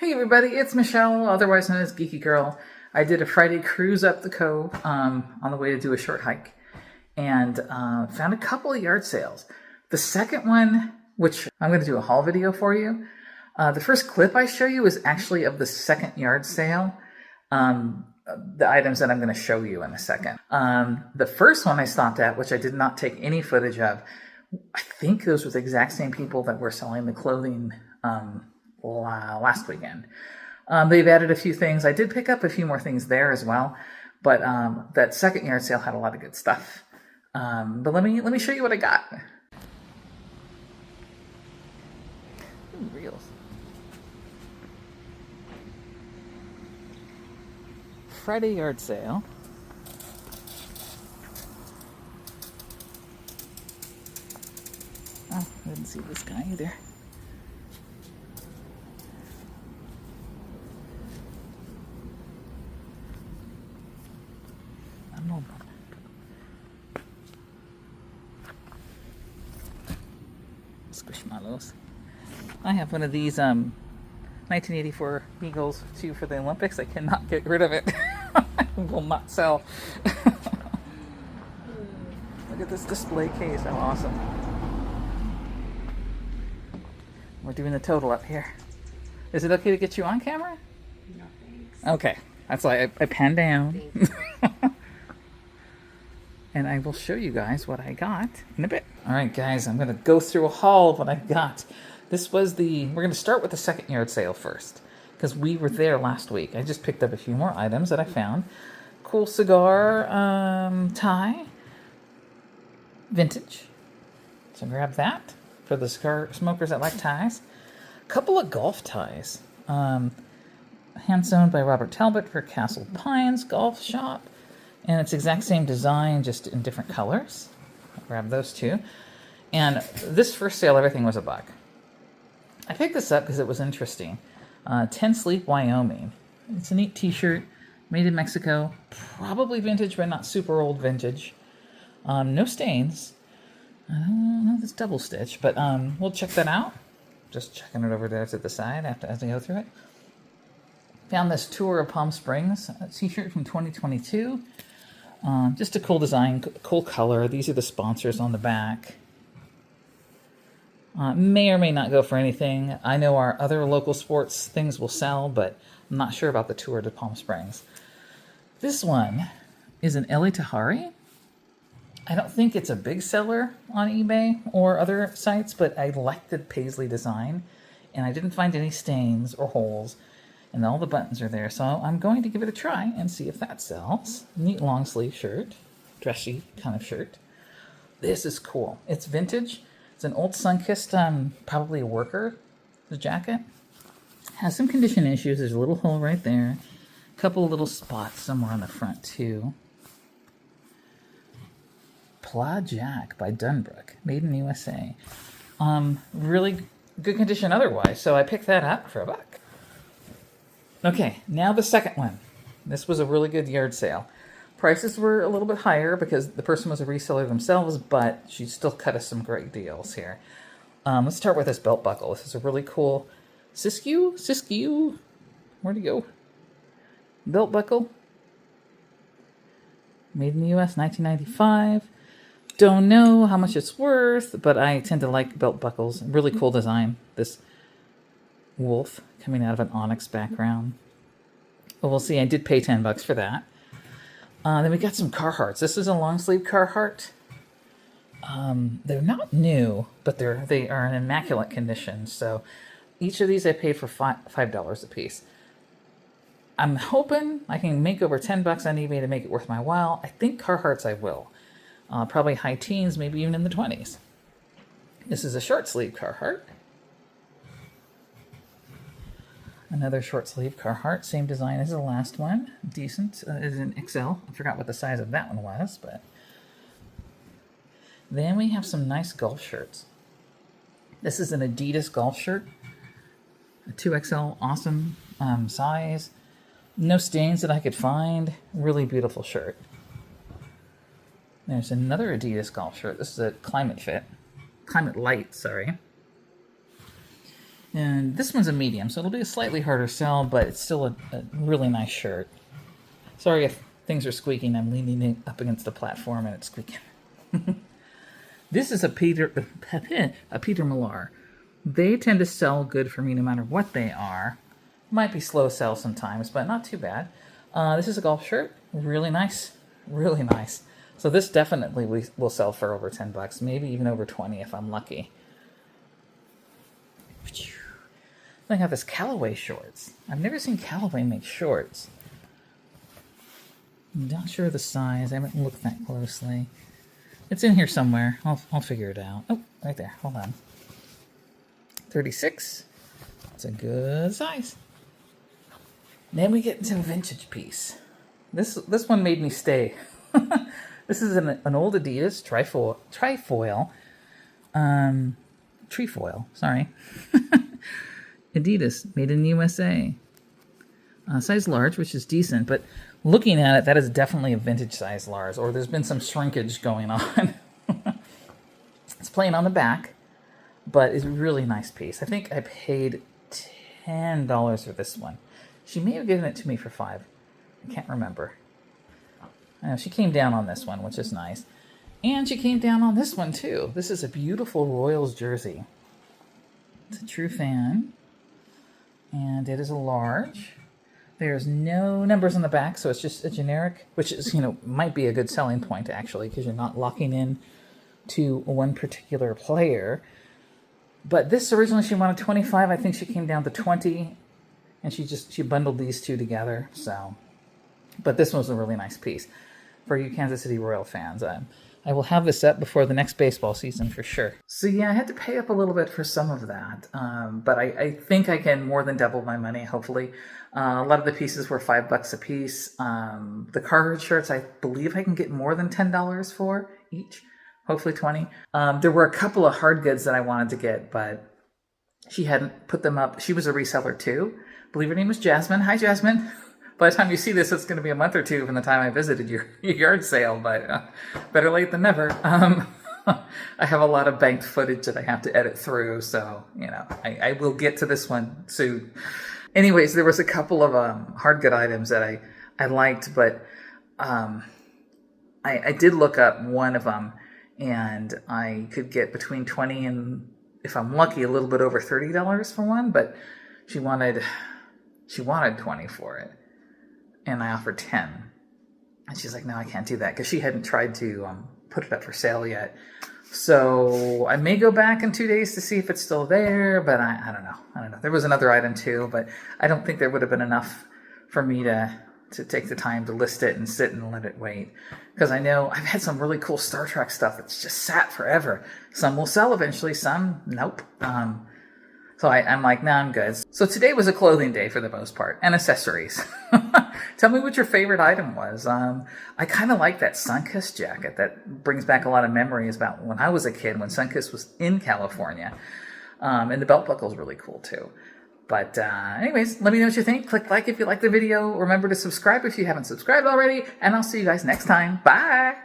Hey everybody, it's Michelle, otherwise known as Geeky Girl. I did a Friday cruise up the cove on the way to do a short hike and found a couple of yard sales. The second one, which I'm going to do a haul video for you, the first clip I show you is actually of the second yard sale, the items that I'm going to show you in a second. The first one I stopped at, which I did not take any footage of, I think those were the exact same people that were selling the clothing last weekend. They've added a few things. I did pick up a few more things there as well, but that second yard sale had a lot of good stuff. But let me show you what I got. Reels. Friday yard sale. Oh, I didn't see this guy either. Squishmallows. I have one of these 1984 Eagles too for the Olympics. I cannot get rid of it. It will not sell. Look at this display case. How awesome. We're doing the total up here. Is it okay to get you on camera? No, thanks. Okay. That's why I pan down. And I will show you guys what I got in a bit. All right, guys, I'm going to go through a haul of what I got. We're going to start with the second yard sale first, because we were there last week. I just picked up a few more items that I found. Cool cigar tie, vintage. So grab that for the cigar smokers that like ties. A couple of golf ties. Hand sewn by Robert Talbot for Castle Pines Golf Shop. And it's the exact same design, just in different colors. I'll grab those two. And this first sale, everything was $1. I picked this up because it was interesting. 10 Sleep, Wyoming. It's a neat t-shirt, made in Mexico. Probably vintage, but not super old vintage. No stains. I don't know if it's double stitch, but we'll check that out. Just checking it over there to the side as I go through it. Found this Tour of Palm Springs t-shirt from 2022. Just a cool design, cool color. These are the sponsors on the back. May or may not go for anything. I know our other local sports things will sell, but I'm not sure about the Tour de Palm Springs. This one is an Eli Tahari. I don't think it's a big seller on eBay or other sites, but I like the paisley design, and I didn't find any stains or holes. And all the buttons are there, so I'm going to give it a try and see if that sells. Neat long sleeve shirt, dressy kind of shirt. This is cool. It's vintage. It's an old sun-kissed, probably a worker, the jacket. Has some condition issues. There's a little hole right there. A couple of little spots somewhere on the front too. Pla Jack by Dunbrook, made in the USA. Really good condition otherwise, so I picked that up for $1. Okay, now the second one. This was a really good yard sale. Prices were a little bit higher because the person was a reseller themselves, but she still cut us some great deals here. Let's start with this belt buckle. This is a really cool Siskiyou. Where'd it go? Belt buckle. Made in the US, 1995. Don't know how much it's worth, but I tend to like belt buckles. Really cool design. This wolf coming out of an onyx background. Well, we'll see. I did pay $10 for that. Then we got some Carhartts. This is a long sleeve Carhartt. They're not new, but they are in immaculate condition. So each of these I paid for $5 a piece. I'm hoping I can make over $10 on eBay to make it worth my while. I think Carhartts I will. Probably high teens, maybe even in the 20s. This is a short sleeve Carhartt. Another short sleeve Carhartt, same design as the last one. Decent. It's an XL. I forgot what the size of that one was, but. Then we have some nice golf shirts. This is an Adidas golf shirt. A 2XL, awesome size. No stains that I could find. Really beautiful shirt. There's another Adidas golf shirt. This is a Climate Light, sorry. And this one's a medium, so it'll be a slightly harder sell, but it's still a really nice shirt. Sorry if things are squeaking. I'm leaning it up against the platform and it's squeaking. This is a Peter Millar. They tend to sell good for me no matter what they are. Might be slow sell sometimes, but not too bad. This is a golf shirt. Really nice. Really nice. So this definitely will sell for over 10 bucks, maybe even over 20 if I'm lucky. I have this Callaway shorts. I've never seen Callaway make shorts. I'm not sure of the size. I haven't looked that closely. It's in here somewhere. I'll figure it out. Oh, right there. Hold on. 36. That's a good size. Then we get into a vintage piece. This one made me stay. This is an old Adidas trefoil. Sorry. Adidas, made in USA. Size large, which is decent, but looking at it, that is definitely a vintage size large, or there's been some shrinkage going on. It's plain on the back, but it's a really nice piece. I think I paid $10 for this one. She may have given it to me for $5. I can't remember. I know she came down on this one, which is nice. And she came down on this one, too. This is a beautiful Royals jersey. It's a true fan. And it is a large. There's no numbers on the back, so it's just a generic, which is, might be a good selling point, actually, because you're not locking in to one particular player. But this, originally she wanted 25. I think she came down to 20, and she bundled these two together. So, but this was a really nice piece for you Kansas City Royal fans. I will have this up before the next baseball season for sure. So yeah, I had to pay up a little bit for some of that, but I think I can more than double my money, hopefully. A lot of the pieces were $5 a piece. The Carhartt shirts, I believe I can get more than $10 for each, hopefully 20. There were a couple of hard goods that I wanted to get, but she hadn't put them up. She was a reseller too. I believe her name was Jasmine. Hi, Jasmine. By the time you see this, it's going to be a month or two from the time I visited your yard sale, but better late than never. I have a lot of banked footage that I have to edit through, so, I will get to this one soon. Anyways, there was a couple of hard good items that I liked, but I did look up one of them, and I could get between 20 and, if I'm lucky, a little bit over $30 for one, but she wanted 20 for it. And I offered 10. And she's like, no, I can't do that, because she hadn't tried to put it up for sale yet. So I may go back in 2 days to see if it's still there, but I don't know. There was another item too, but I don't think there would have been enough for me to take the time to list it and sit and let it wait. Because I know I've had some really cool Star Trek stuff that's just sat forever. Some will sell eventually, some nope. So I'm like, nah, I'm good. So today was a clothing day for the most part, and accessories. Tell me what your favorite item was. I kind of like that Sunkist jacket. That brings back a lot of memories about when I was a kid, when Sunkist was in California. And the belt buckle is really cool too. But anyways, let me know what you think. Click like if you like the video. Remember to subscribe if you haven't subscribed already. And I'll see you guys next time. Bye!